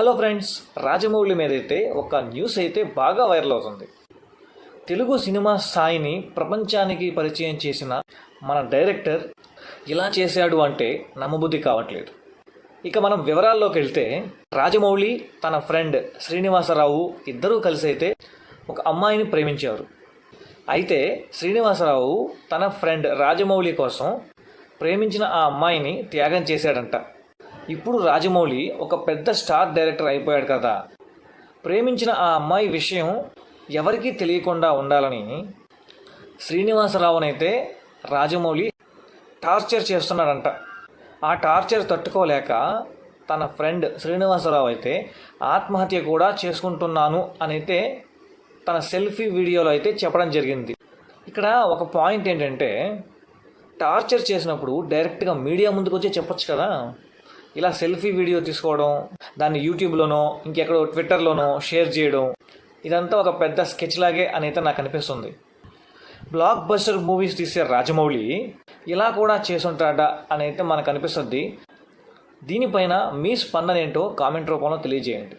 Hello friends, Rajamouli మీద అయితే ఒక న్యూస్ అయితే బాగా వైరల్ అవుతుంది. తెలుగు సినిమా స్థాయిని ప్రపంచానికి పరిచయం చేసిన మన డైరెక్టర్ ఇలా చేశాడు అంటే నమ్మబుద్ధి కావట్లేదు. ఇక మనం వివరాల్లోకి వెళ్తే, రాజమౌళి తన ఫ్రెండ్ శ్రీనివాసరావు ఇద్దరూ కలిసి అయితే ఒక అమ్మాయిని ప్రేమించారు. అయితే శ్రీనివాసరావు తన ఫ్రెండ్ రాజమౌళి కోసం ప్రేమించిన ఆ అమ్మాయిని త్యాగం చేశాడంట. ఇప్పుడు రాజమౌళి ఒక పెద్ద స్టార్ డైరెక్టర్ అయిపోయాడు కదా, ప్రేమించిన ఆ అమ్మాయి విషయం ఎవరికీ తెలియకుండా ఉండాలని శ్రీనివాసరావునైతే రాజమౌళి టార్చర్ చేస్తున్నాడంట. ఆ టార్చర్ తట్టుకోలేక తన ఫ్రెండ్ శ్రీనివాసరావు అయితే ఆత్మహత్య కూడా చేసుకుంటున్నాను అని అయితే తన సెల్ఫీ వీడియోలో అయితే చెప్పడం జరిగింది. ఇక్కడ ఒక పాయింట్ ఏంటంటే, టార్చర్ చేసినప్పుడు డైరెక్ట్గా మీడియా ముందుకు వచ్చి చెప్పొచ్చు కదా. ఇలా సెల్ఫీ వీడియో తీసుకోవడం, దాన్ని యూట్యూబ్లోనో ఇంకెక్కడో ట్విట్టర్లోనో షేర్ చేయడం, ఇదంతా ఒక పెద్ద స్కెచ్ లాగే అని అయితే నాకు అనిపిస్తుంది. బ్లాక్ బస్టర్ మూవీస్ తీసే రాజమౌళి ఇలా కూడా చేసుంటాడా అని అయితే మనకు అనిపిస్తుంది. దీనిపైన మీ స్పందన ఏంటో కామెంట్ రూపంలో తెలియజేయండి.